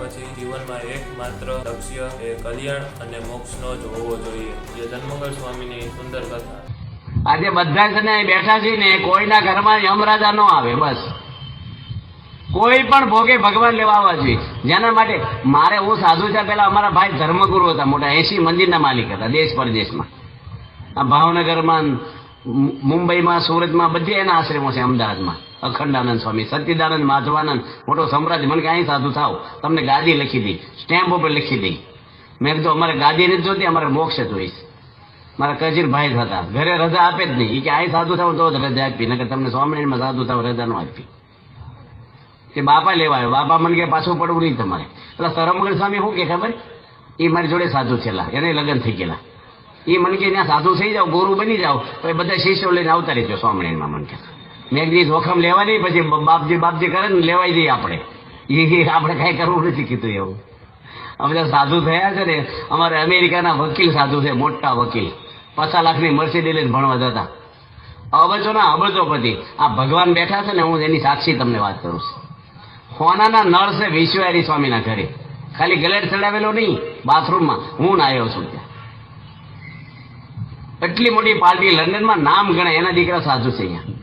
પછી જીવનમાં એકમાત્ર લક્ષ્ય એ કલ્યાણ અને મોક્ષનો જ હોવો જોઈએ. જે જન્મંગલ સ્વામીની સુંદર કથા. આજે બધા છે ને બેઠા છે ને કોઈના ઘરમાં યમરાજા ન આવે. બસ કોઈ પણ ભોગે ભગવાન લેવા આવવા જોઈએ. જેના માટે મારે હું સાધુ છે, પેલા અમારા ભાઈ ધર્મગુરુ હતા, મોટા 80 મંદિરના માલિક હતા દેશ પરદેશમાં. આ ભાવનગરમાં, મુંબઈમાં, સુરતમાં બધે એના આશ્રમો છે. અમદાવાદમાં અખંડાનંદ સ્વામી, સચ્ચિદાનંદ, માધવાનંદ, મોટો સમ્રાટ. મને કે અહીં સાધુ થાવ, તમને ગાદી લખી દઈ, સ્ટેમ્પ ઉપર લખી દઈ. મેં કીધું અમારે ગાદી નથી જોતી, અમારે મોક્ષ જોઈશ. મારા કજીર ભાઈ હતા, ઘરે રજા આપે જ નહીં. એ કે અહીં સાધુ થાવ તો જ રજા આપી, નકર તમને સ્વામિનારાયણમાં સાધુ થાવ રજા ન આપી. કે બાપા લેવા આવ્યો. બાપા મને કે પાછું પડવું નહીં તમારે. પેલા સરમગઢ સ્વામી શું કે ખબર, એ મારી જોડે સાધુ છેલ્લા, એને લગ્ન થઈ ગયેલા. એ મને કે ત્યાં સાધુ થઈ જાવ, ગુરુ બની જાવ, પછી બધા શિષ્યો લઈને આવતા રહેજો સ્વામિનારાયણમાં. મને કે મેં કીધું જોખમ લેવા નહીં, પછી બાપજી કરે ને લેવાઈ દઈએ આપણે. એ આપણે કાંઈ કરવું નથી કીધું એવું. અમે બધા સાધુ થયા છે ને, અમારે અમેરિકાના વકીલ સાધુ છે, મોટા વકીલ, 50 લાખની મર્સિડીઝ લઈને ભણવા જતા. અબજોના અબજોપતિ. આ ભગવાન બેઠા છે ને, હું એની સાક્ષી તમને વાત કરું છું. હોનાના નળ છે વિશ્વહરી સ્વામીના ઘરે, ખાલી ગલેટ ચડાવેલો નહીં, બાથરૂમમાં હું નાયો છું ત્યાં. એટલી મોટી પાર્ટી લંડનમાં, નામ ગણાય. એના દીકરા સાધુ છે. અહીંયા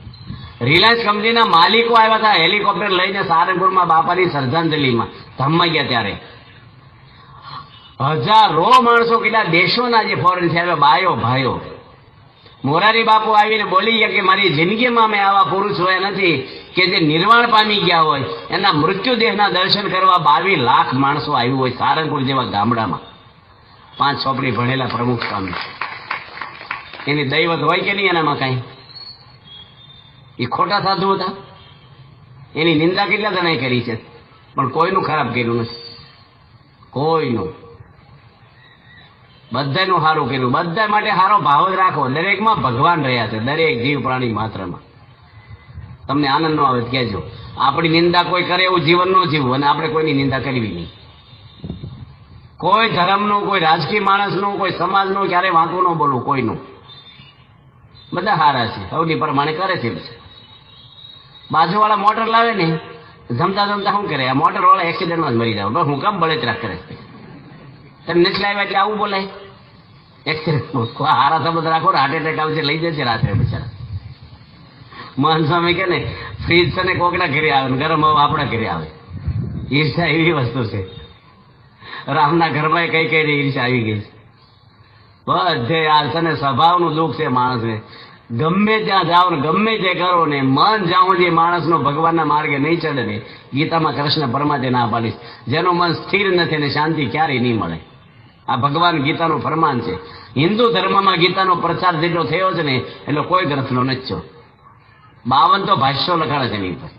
રિલાયન્સ કંપનીના માલિકો આવ્યા હતા હેલિકોપ્ટર લઈને સારંગપુરમાં બાપાની શ્રદ્ધાંજલિમાં ધામમાં ગયા ત્યારે. હજારો માણસો, કેટલા દેશોના જે ફોરેન થી આવ્યા, બાયો ભાઈઓ. મોરારી બાપુ આવીને બોલી ગયા કે મારી જિંદગીમાં મેં આવા પુરુષ જોયા નથી કે જે નિર્વાણ પામી ગયા હોય, એના મૃત્યુદેહના દર્શન કરવા 22 લાખ માણસો આવ્યું હોય સારંગપુર જેવા ગામડામાં. 5 ચોપડી ભણેલા પ્રમુખ સ્વામી. એની દૈવત હોય કે નહીં એનામાં કાંઈ? એ ખોટા સાધુ હતા. એની નિંદા કેટલા જણાએ કરી છે, પણ કોઈનું ખરાબ કર્યું નથી. કોઈનું. બધાનું સારું કર્યું. બધા માટે સારો ભાવ જ રાખો. દરેકમાં ભગવાન રહ્યા છે, દરેક જીવ પ્રાણી માત્રમાં. તમને આનંદ ન આવે કહેજો. આપણી નિંદા કોઈ કરે એવું જીવન ન જીવવું, અને આપણે કોઈની નિંદા કરવી નહીં. કોઈ ધર્મનું, કોઈ રાજકીય માણસનું, કોઈ સમાજનું ક્યારેય વાંકું ન બોલવું કોઈનું. બધા સારા છે, સૌની પ્રમાણે કરે છે. બાજુવાળા મોટર લાવે ને, જમતા જમતા શું કરે, આ મોટર વાળા એક્સિડન્ટમાં જ મરી જાવ. બસ હું કામ બળતરા કરે. તમે નથી લાવ્યા એટલે આવું બોલાય. એક્સિડન્ટ હારા સંબંધ રાખો, હાર્ટ એટેક આવશે, લઈ જશે રાત્રે બિચારા. મહાન સ્વામી કે ને, ફ્રીજ છે ને કોકના ઘરે આવે ને ગરમ હવા આપણા ઘરે આવે. ઈર્ષા એવી વસ્તુ છે. રામના ઘરમાં કઈ કઈ ઈર્ષા આવી ગઈ છે. બધે આ છે ને સ્વભાવનું દુઃખ છે માણસને. ગમે ત્યાં જાઓ ને ગમે તે કરો ને, મન જ્યાં સુધી માણસનો ભગવાનના માર્ગે નહીં ચડે ને, ગીતામાં કૃષ્ણ પરમાત્મા ના પાડીશ, જેનું મન સ્થિર નથી ને શાંતિ ક્યારેય નહીં મળે. આ ભગવાન ગીતાનું ફરમાન છે. હિન્દુ ધર્મમાં ગીતાનો પ્રચાર જેટલો થયો છે ને, એટલો કોઈ ગ્રંથનો નથી. 52 તો ભાષ્યો લખાણા છે એની ઉપર.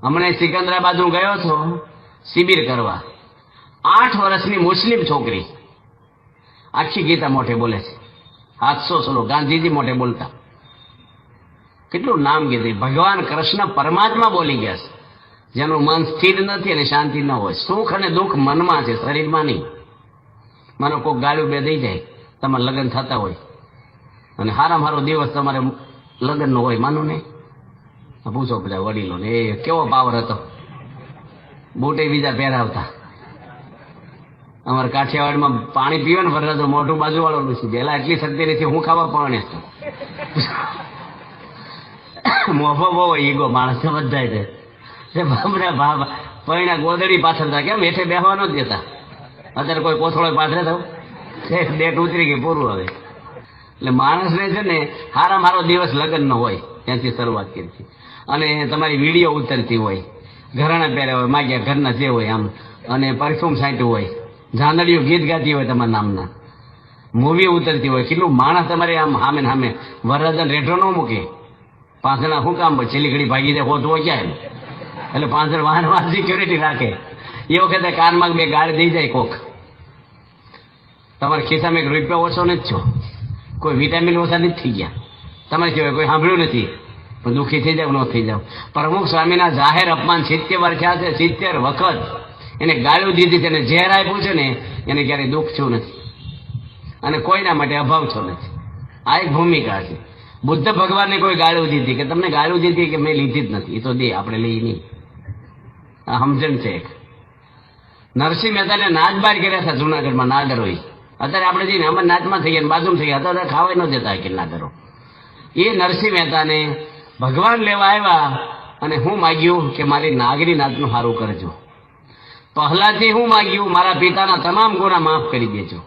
હમણાં સિકંદરાબાદ હું ગયો હતો શિબિર કરવા. 8 વર્ષની મુસ્લિમ છોકરી આખી ગીતા મોઢે બોલે છે. 700 શ્લોક ગાંધીજી મોઢે બોલતા. કેટલું નામ કીધું. ભગવાન કૃષ્ણ પરમાત્મા બોલી ગયા છે. જેનું મન સ્થિર નથી અને શાંતિ ન હોય. સુખ અને દુઃખ મનમાં છે, શરીરમાં નહીં. માનો કોઈ ગાળું બે દઈ જાય, તમારે લગ્ન થતા હોય અને હારામાં હારો દિવસ તમારે લગ્નનો હોય, માનો ને પૂછો બધા વડીલો ને, એ કેવો પાવર હતો. બૂટે બીજા પહેરાવતા. અમારે કાઠિયાવાડમાં પાણી પીવે ને વરરાજો મોઢું બાજુ વાળું છે. પેલા એટલી શક્તિ નથી, હું ખાવા પાણે મોફો બહુ ઈગો માણસ બધા છે. પૈણા ગોદડી પાછળ થાય, કેમ હેઠે બેસવા ન દેતા. અત્યારે કોઈ કોથળો પાથરે થવું, ડેટ ઉતરી ગઈ, પૂરું હવે. એટલે માણસને છે ને હારા મારો દિવસ લગ્ન નો હોય ત્યાંથી શરૂઆત કરી. અને તમારી વિડીયો ઉતરતી હોય, ઘરાણા પહેર્યા હોય, માગ્યા ઘરના જે હોય આમ, અને પરફ્યુમ છાંટ્યું હોય, જાનડીઓ ગીત ગાતી હોય તમારા નામના, મૂવી ઉતરતી હોય. કેટલું માણસ તમારે આમ સામે સામે વરરાજન રેઠો ન મૂકે. પાછળ શું કામ છેલ્લી ઘડી ભાગી જાય, હોતો ક્યાં? એટલે પાછળ વાહન સિક્યોરિટી રાખે. એ વખતે કારમાં 2 ગાડી દઈ જાય કોક. તમારા ખિસ્સામાં 1 રૂપિયા ઓછો નથી છો, કોઈ વિટામિન ઓછા નથી થઈ ગયા. તમારે કહેવાય કોઈ સાંભળ્યું નથી, પણ દુઃખી થઈ જાવ ન થઈ જાવ. પ્રમુખ સ્વામીના જાહેર અપમાન 70 વાર થયા છે. 70 વખત એને ગાળું દીધી છે, અને ઝેર આપ્યું છે ને, એને ક્યારેય દુઃખ થયું નથી અને કોઈના માટે અભાવ થયો નથી. આ એક ભૂમિકા છે. બુદ્ધ ભગવાનને કોઈ ગાળું દીધી કે તમને ગાળું દીધી કે મેં લીધી જ નથી, એ તો દે, આપણે લઈ નહીં. આ સમજણ છે એક. નરસિંહ મહેતાને નાચ બાર કર્યા હતા જુનાગઢમાં નાગરોએ. અત્યારે આપણે જઈને અમે નાચમાં થઈ ગયા, બાજુમાં થઈ ગયા, અત્યારે ખાવાય ન દેતા કે નાગરો. એ નરસિંહ મહેતાને ભગવાન લેવા આવ્યા અને હું માગ્યું કે મારી નાગરી નાચનું સારું કરજો. પહેલાથી હું માગ્યું મારા પિતાના તમામ ગુના માફ કરી દેજો.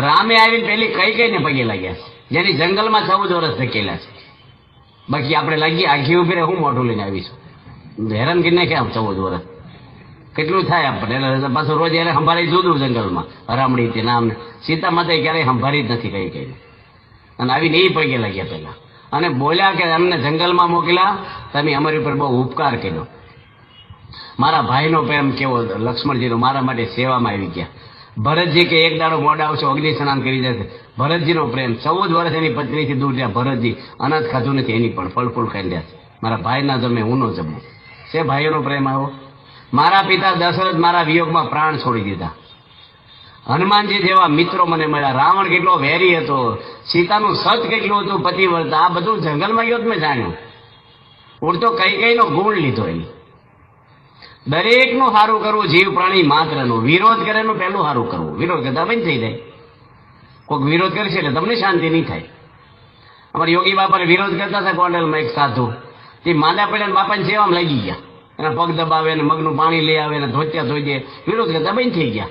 રામે આવીને પેલી કઈ કઈને પગે લાગ્યા છે, જેની જંગલમાં 14 વર્ષ ધકેલા છે. બાકી આપણે લાગીએ આખી ઉભી હું મોઢું લઈને આવીશું, હેરાન કરીને કેમ 14 વર્ષ કેટલું થાય આપણે. પાછું રોજ એને સંભાળી જુદું જંગલમાં હરામડી તે નામ સીતા માતા ક્યારેય સંભાળી જ નથી કઈ કઈ. અને આવીને એ પગે લાગ્યા પેલા અને બોલ્યા કે અમને જંગલમાં મોકલ્યા, તમે અમારી ઉપર બહુ ઉપકાર કર્યો. મારા ભાઈનો પ્રેમ કેવો, લક્ષ્મણજીનો મારા માટે સેવામાં આવી ગયા. ભરતજી કે એક દાડો મોડા આવશે અગ્નિ સ્નાન કરી જશે. ભરતજીનો પ્રેમ 14 વર્ષ એની પત્નીથી દૂર રહ્યા. ભરતજી અનાજ ખાધું નથી, એની પણ ફળ ફૂલ ખાઈ રહ્યા છે. મારા ભાઈ ના જમે હું ન જમું. છે ભાઈઓનો પ્રેમ આવ્યો. મારા પિતા દશરથ મારા વિયોગમાં પ્રાણ છોડી દીધા. હનુમાનજી જેવા મિત્રો મને મળ્યા. રાવણ કેટલો વેરી હતો, સીતાનું સત કેટલું હતું, પતિવ્રતા. આ બધું જંગલમાં ગયો મેં જાણ્યું. ઉડતો કઈ કઈનો ગુણ લીધો એની. દરેકનું સારું કરવું, જીવ પ્રાણી માત્રનું. વિરોધ કરે એનું પહેલું સારું કરવું. વિરોધ કરતા બંધ થઈ જાય. કોઈક વિરોધ કરશે એટલે તમને શાંતિ નહીં થાય. અમારા યોગી બાપાને વિરોધ કરતા હતા ગોંડલમાં એક સાધુ. તે માંદા પડ્યા બાપાની સેવામાં લાગી ગયા. એના પગ દબાવે ને મગનું પાણી લઈ આવે ને ધોત્યા ધોઈ દે. વિરોધ કરતા બંધ થઈ ગયા.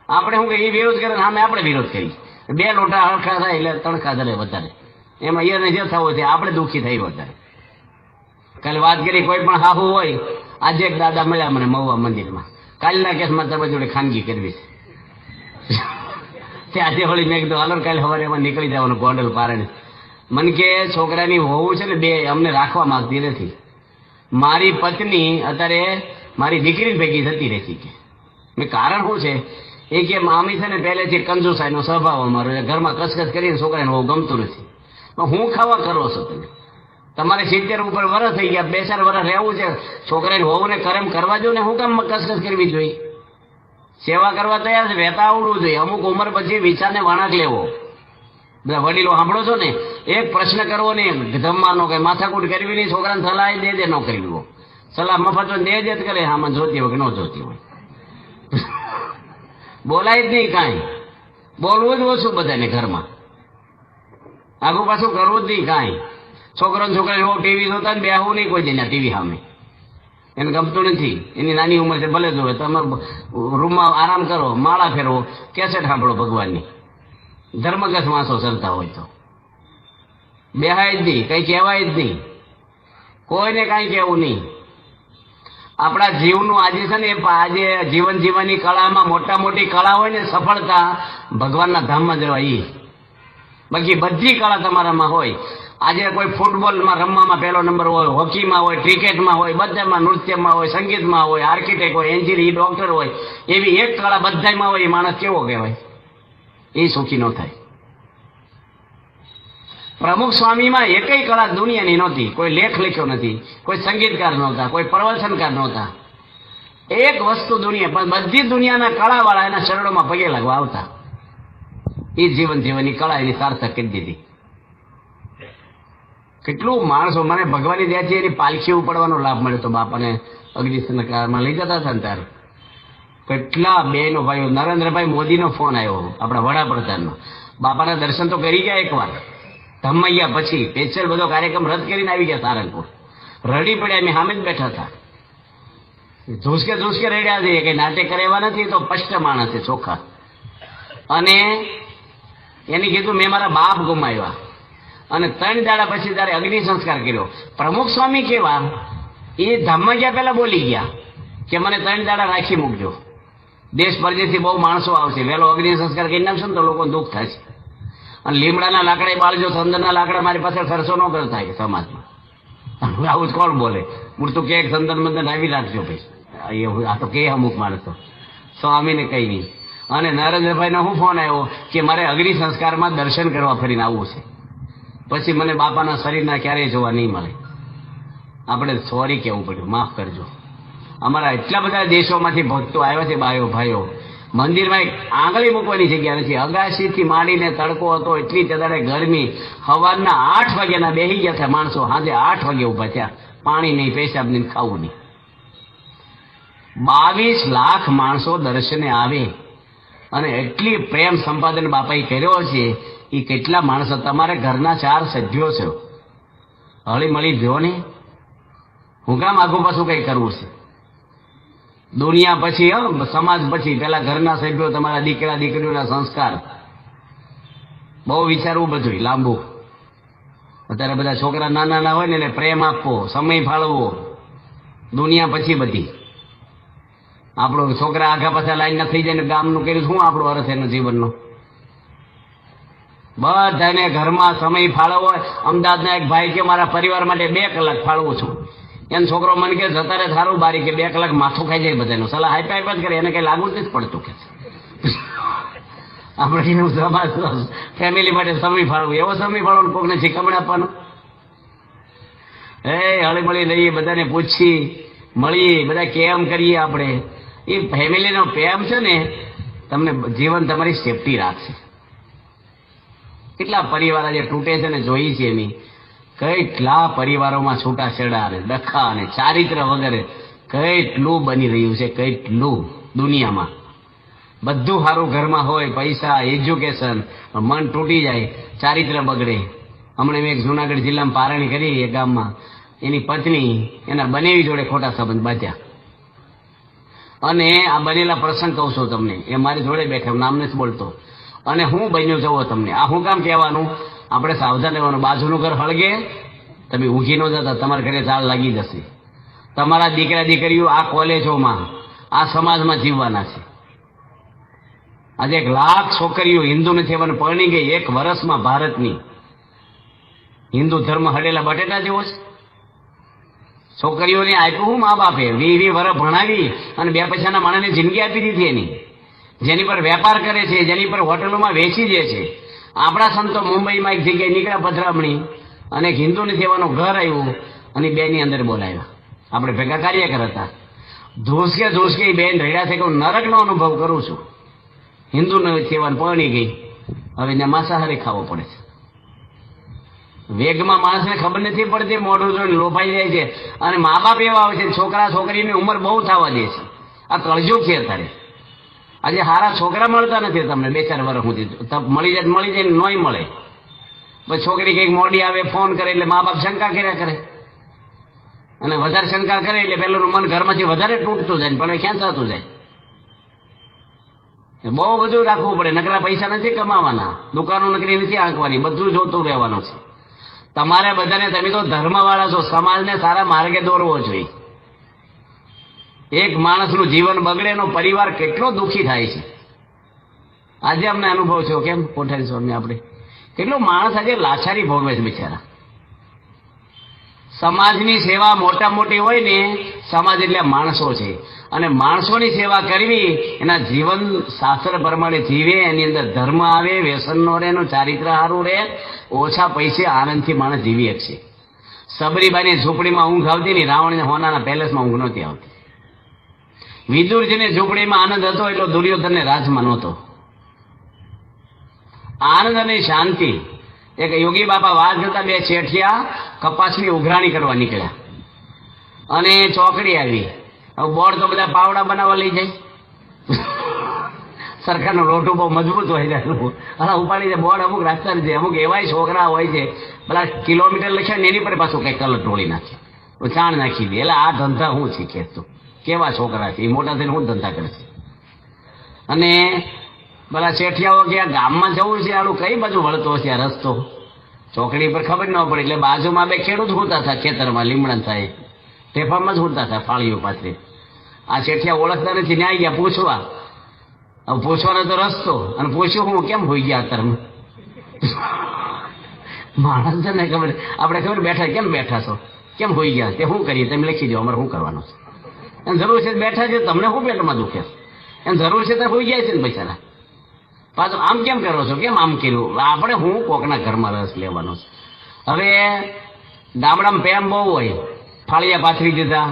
આપણે શું કે એ વિરોધ કરે સામે આપણે વિરોધ કરી. 2 લોટા હરખા થાય એટલે તણખા ધરે વધારે. એમાં એને જે થવું હોય આપણે દુઃખી થઈ વધારે. કાલે વાત કરી કોઈ પણ હાહુ હોય. આજે એક દાદા મળ્યા મને મહુવા મંદિરમાં. કાલના કેસમાં તમારી જોડે ખાનગી કરવી છે. આજે વળી મેં કીધું હાલો કાલે સવારે એમાં નીકળી જવાનું ગોંડલ પારણે. મને કે છોકરાની વહુ છે ને 2 અમને રાખવા માંગતી નથી. મારી પત્ની અત્યારે મારી દીકરી ભેગી થતી રહેતી કે. મેં કારણ શું છે એ કે મામી છે ને પહેલેથી કંજુસાઈનો સ્વભાવ અમારો, ઘરમાં કસકસ કરીને છોકરાને બહુ ગમતું નથી. હું ખાવા કરો છો તમે? તમારે 70 ઉપર વર્ષ થઈ ગયા, 2-4 વર્ષ રહેવું છે. છોકરાને વહુને કરમ કરવા જો ને હું કામ કસકસ કરવી જોઈએ? સેવા કરવા તૈયાર છે, વહેતા આવડવું જોઈએ. અમુક ઉંમર પછી વિચારને વળાંક લેવો. બધા વડીલો સાંભળો છો ને, એક પ્રશ્ન કરવો નહીં જમવાનો, કે માથાકૂટ કરવી નહીં. છોકરાને સલાહ દે ન કરવી. સલાહ મફત દે જ કરે, આમાં જોતી હોય કે ન જોતી હોય. બોલાય જ નહીં કાંઈ. બોલવું જ ઓછું બધાને ઘરમાં. આગું પાછું કરવું જ નહીં કાંઈ. છોકરો છોકરા બહુ ટીવી જોતા ને બેહવું નહીં કોઈ જઈને ટીવી સામે. એને ગમતું નથી. એની નાની ઉંમર છે ભલે જોવે. તમે રૂમમાં આરામ કરો, માળા ફેરવો, કેસેટ સાંભળો ભગવાનની. ધર્મગત માણસો ચલતા હોય તો બેહાય જ નહીં, કઈ કહેવાય જ નહીં. કોઈને કાંઈ કહેવું નહીં. આપણા જીવનું આજે છે ને આજે જીવન જીવવાની કળામાં મોટા મોટી કળા હોય ને સફળતા ભગવાનના ધામમાં જવા એ. બાકી બધી કળા તમારામાં હોય. આજે કોઈ ફૂટબોલમાં રમવામાં 1લો નંબર હોય, હોકીમાં હોય, ક્રિકેટમાં હોય, બધામાં, નૃત્યમાં હોય, સંગીતમાં હોય, આર્કિટેક્ટ હોય, એન્જિનિયર, ડોક્ટર હોય, એવી એક કળા બધામાં હોય. એ માણસ કેવો કહેવાય? એ સુખી ન થાય. પ્રમુખ સ્વામીમાં એકય કળા દુનિયાની નહોતી. કોઈ લેખ લખ્યો નથી, કોઈ સંગીતકાર નહોતા, કોઈ પ્રવચનકાર નહોતા. એક વસ્તુ દુનિયા, પણ બધી દુનિયાના કળાવાળા એના શરણોમાં પગે લાગવા આવતા. એ જીવન જીવનની કળા એની સાર્થક કરી દીધી. કેટલું માણસો, મને ભગવાનની દયાથી એની પાલખી ઉપાડવાનો લાભ મળ્યો તો. બાપાને અગ્નિસંસ્કારમાં લઈ જતા હતા ને ત્યારે કેટલા બહેનો ભાઈઓ. નરેન્દ્રભાઈ મોદીનો ફોન આવ્યો, આપણા વડાપ્રધાનનો. બાપાના દર્શન તો કરી ગયા એકવાર ધમૈયા, પછી સ્પેશિયલ બધો કાર્યક્રમ રદ કરીને આવી ગયા સારંગપુર. રડી પડ્યા, અમે સામે જ બેઠા હતા. ધૂસકે ધૂસકે રડ્યા છે. કઈ નાટક કરેવા નથી, તો સ્પષ્ટ માણસ છે, ચોખ્ખા. અને એને કીધું મેં મારા બાપ ગુમાવ્યા. અને 3 દાડા પછી ત્યારે અગ્નિ સંસ્કાર કર્યો. પ્રમુખ સ્વામી કેવા, એ ધામમાં ગયા પહેલા બોલી ગયા કે મને 3 દાડા રાખી મૂકજો. દેશ પરદેશથી બહુ માણસો આવશે, વહેલો અગ્નિ સંસ્કાર કરી નાખશો ને તો લોકો દુઃખ થશે. અને લીમડાના લાકડા બાળજો, સંદનના લાકડા મારી પાસે ખર્ચો ન કરતા કે સમાજમાં. આવું જ કોણ બોલે? મૂર્તું કે સંદન બંદન આવી રાખજો ભાઈ. આ તો કે અમુક માણસો સ્વામીને કઈ નહીં. અને નરેન્દ્રભાઈનો શું ફોન આવ્યો કે મારે અગ્નિ સંસ્કારમાં દર્શન કરવા ફરીને આવવું છે. પછી મને બાપાના શરીરના ક્યારેય જોવા નહીં મળે. આપણે સોરી કહેવું પડ્યું, માફ કરજો. અમારા એટલા બધા દેશોમાંથી ભક્તો આવ્યા છે, બાયો ભાઈઓ. મંદિરમાં એક આંગળી મૂકવાની જગ્યા નથી. અગાશીથી માંડીને તડકો હતો, એટલી ચદાડે ગરમી. સવારના 8 વાગ્યાના બેસી ગયા હતા માણસો, સાંજે 8 વાગે ઉભા થયા. પાણી નહીં, પેશાબ નહીં, ખાવું નહીં. 22 લાખ માણસો દર્શને આવે અને એટલી પ્રેમ સંપાદન બાપાએ કર્યો છે. એ કેટલા માણસો તમારે ઘરના 4 સભ્યો છે, હળી મળી જો ને. હું કામ આગું પાછું કઈ કરવું છે? દુનિયા પછી, સમાજ પછી પેલા ઘરના સભ્યો, તમારા દીકરા દીકરીઓના સંસ્કાર, બહુ વિચારવું બધું લાંબુ. અત્યારે બધા છોકરા નાના નાના હોય ને એટલે પ્રેમ આપવો, સમય ફાળવવો, દુનિયા પછી બધી. આપણો છોકરા આગા પાછા લાઈન ના થઈ જાય ને ગામનું કર્યું શું આપણો અર્થ એનો જીવનનો? બધાને ઘરમાં સમય ફાળવવો. અમદાવાદના એક ભાઈ કે મારા પરિવાર માટે 2 કલાક ફાળવું છું. એનો છોકરો મને કે જતારે સારું બારી કે 2 કલાક માથું ખાઈ જાય બધાનું. સલાહ હાઈપ હાઈપ જ કરે, એને કઈ લાગુ જ નથી પડતું કે આપણે ફેમિલી માટે સમય ફાળવું. એવો સમય ફાળવો કોકને શીખમણ આપવાનો. હળી મળી લઈએ, બધાને પૂછી મળીએ, બધા કેમ કરીએ. આપણે એ ફેમિલીનો પ્રેમ છે ને તમને જીવન તમારી સેફટી રાખશે. કેટલા પરિવાર આજે તૂટે છે ને જોઈ છે એની. કેટલા પરિવારોમાં છૂટાછેડા અને ડખા અને ચારિત્ર વગેરે કેટલું બની રહ્યું છે. કેટલું દુનિયામાં બધું સારું ઘરમાં હોય, પૈસા, એજ્યુકેશન, મન તૂટી જાય, ચારિત્ર બગડે. હમણાં મેં એક જુનાગઢ જિલ્લામાં પારણી કરી એક ગામમાં. એની પત્ની એના બનેવી જોડે ખોટા સંબંધ બાંધ્યા. અને આ બનેલા પ્રસંગ કહું છું તમને, એ મારી જોડે બેઠા, નામ નથી બોલતો. અને હું બન્યો જવો તમને. આ હું કામ કહેવાનું, આપણે સાવધાન રહેવાનું. બાજુનું ઘર હળગે, તમે ઊંઘી ન જતા, તમારા ઘરે ચાલ લાગી જશે. તમારા દીકરા દીકરીઓ આ કોલેજોમાં, આ સમાજમાં જીવવાના છે. આજે 1 લાખ છોકરીઓ હિન્દુ નથી એવાનું પરણી ગઈ 1 વર્ષમાં. ભારતની હિન્દુ ધર્મ હડેલા બટેટા જેવો છે. છોકરીઓને આપ્યું હું મા બાપે 20 વર્ષ ભણાવી અને 2 પૈસાના માણસને જિંદગી આપી દીધી એની. જેની પર વેપાર કરે છે, જેની પર હોટલોમાં વેચી દે છે. આપણા સંતો મુંબઈમાં એક જગ્યાએ નીકળ્યા પથરામણી, અને એક હિન્દુ નથી એવાનું ઘર આવ્યું અને 2 ની અંદર બોલાવ્યા. આપણે ભેગા કાર્યકર હતા. ધૂસકે બેન રહ્યા છે કે હું નરકનો અનુભવ કરું છું. હિન્દુ સેવાન પરણી ગઈ, હવે એને માંસાહારી ખાવો પડે છે. વેગમાં માણસને ખબર નથી પડતી, મોઢું જોઈને લોભાઈ જાય છે. અને મા બાપ એવા આવે છે, છોકરા છોકરીની ઉંમર બહુ થવા દે છે. આ કળજુગ છે અત્યારે. આજે સારા છોકરા મળતા નથી તમને 2-4 વર્ષ સુધી. મળી જાય નોય મળે. પછી છોકરી કંઈક મોડી આવે, ફોન કરે એટલે મા બાપ શંકા કર્યા કરે. અને વધારે શંકા કરે એટલે પેલું મન ઘરમાંથી વધારે તૂટતું જાય, પણ ક્યાં થતું જાય. બહુ બધું રાખવું પડે. નકરા પૈસા નથી કમાવાના, દુકાનો નકરી નથી આંકવાની, બધું જોતું રહેવાનું છે તમારે બધાને. તમે તો ધર્મવાળા છો, સમાજને સારા માર્ગે દોરવો જોઈએ. એક માણસનું જીવન બગડે, એનો પરિવાર કેટલો દુઃખી થાય છે. આજે અમને અનુભવ છે. કેમ કોઠારી સ્વામી, આપણે કેટલો માણસ આજે લાચારી ભોગવે છે બિચારા. સમાજની સેવા મોટા મોટી હોય ને, સમાજ એટલે માણસો છે. અને માણસોની સેવા કરવી, એના જીવન શાસ્ત્ર પ્રમાણે જીવે, એની અંદર ધર્મ આવે, વ્યસન નો રહે, એનું ચારિત્ર સારું રહે, ઓછા પૈસે આનંદથી માણસ જીવી શકશે. સબરીબાઈની ઝૂંપડીમાં ઊંઘ આવતી ને, રાવણને હોનાના પેલેસમાં ઊંઘ નહોતી આવતી. વિદુરજીને ઝૂંપડીમાં આનંદ હતો એટલો દુર્યોધનને રાજમાં નહોતો. આનંદ અને શાંતિ. એક યોગી બાપા વાત કરતા, 2 શેઠિયા કપાસની ઉઘરાણી કરવા નીકળ્યા અને ચોકડી આવી. હવે બોર્ડ તો બધા પાવડા બનાવવા લઈ જાય. સરકારનું લોટું બહુ મજબૂત હોય છે, ઉપાડી જાય બોર્ડ. અમુક રાખતા નથી, અમુક એવાય છોકરા હોય છે પેલા કિલોમીટર લખ્યા ને એની પર પાછું કઈ કલર ઢોળી નાખે, ચાણ નાખી દે. એટલે આ ધંધા હું શીખે તું કેવા છોકરા છે, એ મોટા થઈને હું ધંધા કરશે. અને પેલા શેઠિયાઓ કે ગામમાં જવું છે, આનું કઈ બાજુ વળતો હશે આ રસ્તો, ચોકડી પર ખબર ન પડે. એટલે બાજુમાં 2 ખેડૂત હોતા હતા, ખેતરમાં લીમડા થાય, ટેફામાં જ હોતા હતા ફાળીઓ પાસે. આ શેઠિયા ઓળખતા નથી, ન્યાય ગયા પૂછવા. હવે પૂછવાનો તો રસ્તો, અને પૂછ્યું હું કેમ હોઈ ગયા અત્યારમાં. માણસ છે ને ખબર, આપણે ખબર બેઠા, કેમ બેઠા છો, કેમ હોઈ ગયા, તે શું કરીએ, તમે લખી દો, અમારે શું કરવાનું છે. એમ જરૂર છે બેઠા છે, તમને શું પેટમાં દુખે, એમ જરૂર છે તો હોઈ જાય છે ને બિચારા. પાછું આમ કેમ કરો છો, કેમ આમ કર્યું. આપણે હું કોકના ઘરમાં રસ લેવાનો છે. હવે ગામડામાં પ્રેમ બહુ હોય, ફાળિયા પાથરી દીધા,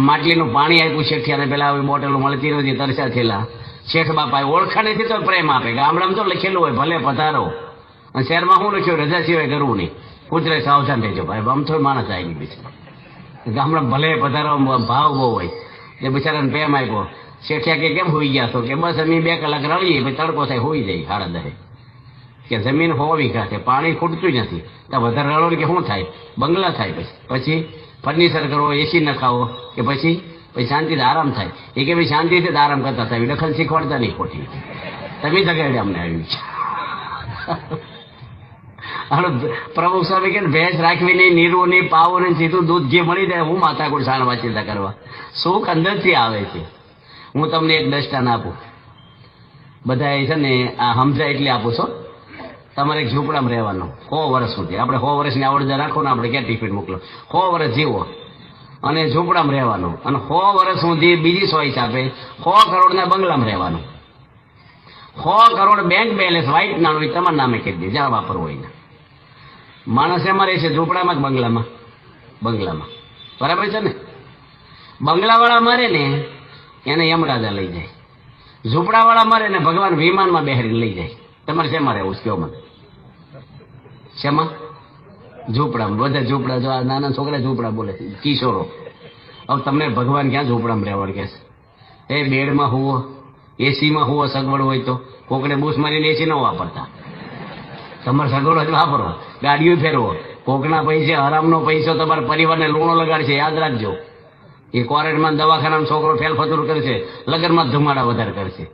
માટલીનું પાણી આપ્યું શેઠિયાને. પેલા બોટલો મળતી નથી, તરસ્યા થયેલા. શેઠ બાપા ઓળખાણ નથી તો પ્રેમ આપે. ગામડામાં તો લખેલું હોય ભલે પધારો, અને શહેરમાં શું લખ્યું, રજા સિવાય કરવું નહીં, કૂતરે સાવધાન રહેજો ભાઈ. આમ તો માણસ આવી બીજું. ગામડામાં ભલે પધારો ભાવ બહુ હોય. જે બિચારાને પ્રેમ આપ્યો. શેઠિયા કે કેમ હોઈ ગયા છો? કે બસ અમે 2 કલાક રહીએ પછી તડકો થાય હોઈ જાય 10:30. કે જમીન 100 વીઘા છે, પાણી ખૂટતું નથી, તો વધારે રડો કે શું થાય? બંગલા થાય. પછી ફર્નિચર કરો, એસી નખાવો, કે પછી શાંતિથી આરામ થાય. એ કે ભાઈ શાંતિથી જ આરામ કરતા થાય, દખલ શીખવાડતા નહીં ખોટી. તમે જગાડ્યા અમને આવ્યું છે. પ્રમુખ સ્વામી કે ભેંસ રાખવી નહીં, નીરું નહીં, પાવો નહીં, સીધું દૂધ ઘી મળી જાય. હું માથાકૂટ સાણવા ચિંતા કરવા? સુખ અંદરથી આવે છે. હું તમને એક દૃષ્ટાંત આપું. બધા છે ને આ સમજાય એટલે આપું છો. તમારે એક ઝૂંપડામાં રહેવાનું 100 વર્ષ સુધી. આપણે 100 વર્ષની આવડત રાખો ને, આપણે ક્યાં ટિફિન મોકલો? 100 વર્ષ જીવો અને ઝૂંપડામાં રહેવાનું, અને 100 વર્ષ સુધી બીજી ચોઈસ આપે 100 કરોડના બંગલામાં રહેવાનું. 100 કરોડ બેંક બેલેન્સ વ્હાઇટ નાણું એ તમારા નામે કહી દે, જ્યાં વાપરવું હોય ને. માણસ એમાં રહેશે ઝૂંપડામાં કે બંગલામાં? બંગલામાં. બરાબર છે ને? બંગલાવાળા મરે ને એને યમરાજા લઈ જાય, ઝૂંપડાવાળા મરે ને ભગવાન વિમાનમાં બેહાડીને લઈ જાય. તમારે શેમાં રહેવું છે? કયો મને શેમાં? ઝૂંપડામાં. બધા ઝૂંપડા, જો આ નાના છોકરા ઝૂંપડા બોલે છે, કિશોરો. હવે તમને ભગવાન ક્યાં ઝૂંપડામાં રહેવાનું કહે છે? એ બેડમાં હુવો, એસીમાં હુવો, સગવડ હોય તો. કોકને બૂસ મારીને એસી ન વાપરતા, તમારે સગવડ જ વાપરો. ગાડીઓ ફેરવો. કોકના પૈસે, હરામનો પૈસો તમારા પરિવારને લૂણો લગાડશે, યાદ રાખજો. એ ક્વોરન્ટાઇનમાં દવાખાનામાં છોકરો ફેલફતુર કરશે, લગનમાં ધુમાડા વધારે કરશે.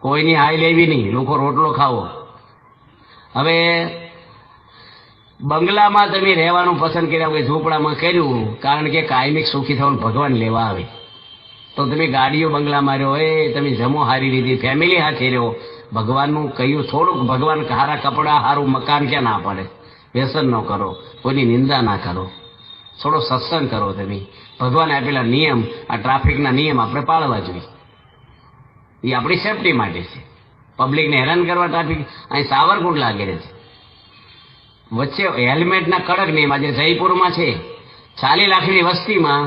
કોઈની હાઈ લેવી નહીં, લોકો રોટલો ખાવો. હવે બંગલામાં તમે રહેવાનું પસંદ કર્યા હોય, ઝૂંપડામાં કર્યું, કારણ કે કાયમિક સુખી થવાનું ભગવાન લેવા આવે. તો તમે ગાડીઓ બંગલામાં રહ્યો, તમે જમો સારી રીતે, ફેમિલી સાથે રહ્યો. ભગવાનનું કહ્યું થોડુંક, ભગવાન સારા કપડાં, સારું મકાન ક્યાં ના પડે? વ્યસન ન કરો, કોઈની નિંદા ના કરો, થોડો સત્સંગ કરો. તમે ભગવાને આપેલા નિયમ, આ ટ્રાફિકના નિયમ આપણે પાળવા જોઈએ. એ આપણી સેફટી માટે છે. પબ્લિકને હેરાન કરવા ટ્રાફિક અહીં સાવરકુંડ લાગે છે. વચ્ચે હેલ્મેટના કડક નિયમ. આજે જયપુરમાં છે, 40 લાખની વસ્તીમાં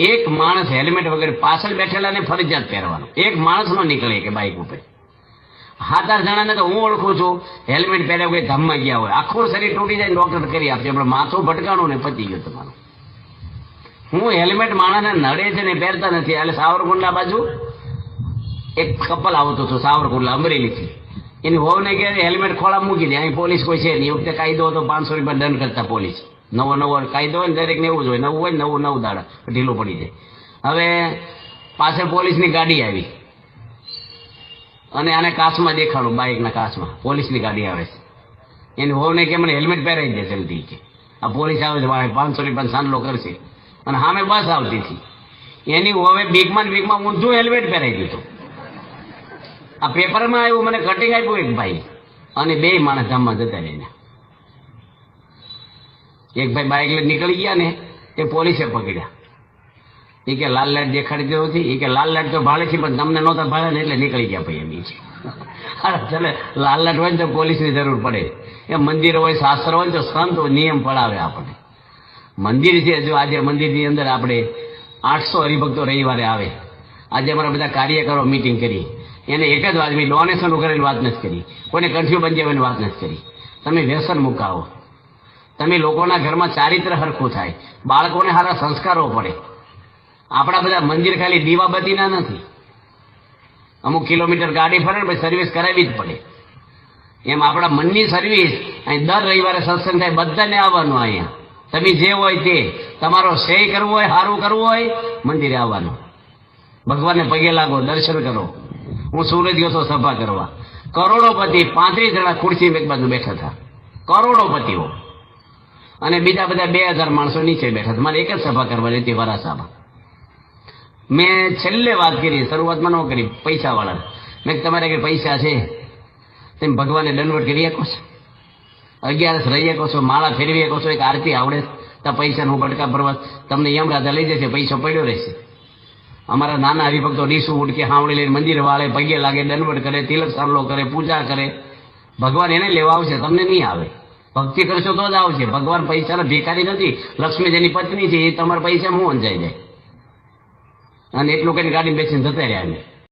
એક માણસ હેલ્મેટ વગર, પાછળ બેઠેલાને ફરજિયાત પહેરવાનું. એક માણસ ન નીકળે કે બાઇક ઉપર. 7-8 જણાને તો હું ઓળખું છું, હેલ્મેટ પહેર્યા વગર ધામમાં ગયા હોય, આખું શરીર તૂટી જાય, ડોક્ટર કરી આપશે. આપણે માથું ભટકાણું ને પતી ગયું તમારું. હું હેલ્મેટ માણસને નડે છે ને પહેરતા નથી. એટલે સાવરકુંડલા બાજુ એક કપલ આવતું હતું, સાવરકુંડલા અમરેલીથી. એની વહુને કહે હેલ્મેટ ખોળા મૂકી દે, અહીં પોલીસ કોઈ છે નહીં. એ વખતે કાયદો હતો 500 રૂપિયા દંડ કરતા પોલીસ. નવો કાયદો હોય ને, દરેકને એવું જ હોય, નવું હોય, 9 દાડા ઢીલું પડી જાય. હવે પાછળ પોલીસની ગાડી આવી અને આને કાચમાં દેખાડું, બાઇકના કાચમાં પોલીસની ગાડી આવે છે. એની વહુને કે મને હેલ્મેટ પહેરાવી દે જલ્દી, કે આ પોલીસ આવે છે, 500 રૂપિયા સાંડલો કરશે. અને સામે બસ આવતી હતી. એની હવે બીકમાં ઊંધું હેલ્મેટ પહેરાવી દીધું. આ પેપરમાં આવ્યું, મને કટિંગ આપ્યું એક ભાઈ, અને 2 માણસ ધામમાં જતા રહીને. એક ભાઈ બાઇક લઈને નીકળી ગયા ને, તે પોલીસે પકડ્યા. એ કે લાલ લાઈટ દેખાડી દેવો હતી. એ કે લાલ લાઈટ તો ભાડે છે, પણ તમને નહોતા ભાડે ને એટલે નીકળી ગયા ભાઈ. એમ ચાલે લાલ લાઈટ હોય ને તો પોલીસની જરૂર પડે. એ મંદિર હોય, શાસ્ત્ર હોય ને તો સંત નિયમ પડાવે આપણને. મંદિર છે, જો આજે મંદિરની અંદર આપણે 800 હરિભક્તો રવિવારે આવે. આજે અમારા બધા કાર્યકરો મિટિંગ કરી, એને એક જ વાત, મેં ડોનેશન કરેલી વાત નથી કરી, કોઈને કન્ફ્યુ બંધાવવાની વાત નથી કરી. તમે વ્યસન મુકાવો, તમે લોકોના ઘરમાં ચારિત્ર હરખું થાય, બાળકોને સારા સંસ્કારો પડે. આપણા બધા મંદિર ખાલી દીવાબત્તીના નથી. અમુક કિલોમીટર ગાડી ફરે ને સર્વિસ કરાવવી જ પડે. એમ આપણા મનની સર્વિસ અહીં દર રવિવારે સત્સંગ થાય, બધાને આવવાનું. અહીંયા તમે જે હોય તે, તમારો સેય કરવો હોય, સારું કરવું હોય, મંદિરે આવવાનું. ભગવાનને પગે લાગો, દર્શન કરો. હું સુરત ગયો તો સભા કરવા, કરોડોપતિ 35 જણા ખુરશી એક બાજુ બેઠા હતા, કરોડોપતિઓ. અને બીજા બધા 2000 માણસો નીચે બેઠા હતા. મારે એક જ સભા કરવાની હતી વરાસામાં. મેં છેલ્લે વાત કરી, શરૂઆતમાં ન કરી, પૈસાવાળા. મેં તમારે કે પૈસા છે, તેમ ભગવાનને દંડવટ કરી શકો છો, 11 રહી શકો છો, માળા ફેરવી શકો છો, એક આરતી આવડે તો પૈસાનું બટકા ભરવા તમને યમરાજા લઈ જશે, પૈસો પડ્યો રહેશે. અમારા નાના હરિભક્તો ડીસું ઉડકે હાવડી લઈને મંદિર વાળે, પગે લાગે, દંડવટ કરે, તિલક સારલો કરે, પૂજા કરે. ભગવાન એને લેવા આવશે, તમને નહીં આવે. ભક્તિ કરશો તો જ આવશે. ભગવાન પૈસાના ભિખારી નથી. લક્ષ્મી જેની પત્ની છે, એ તમારા પૈસા મું અંજાઈ જાય. અને એટલું કઈ ગાડી બેસીને જતા રહ્યા.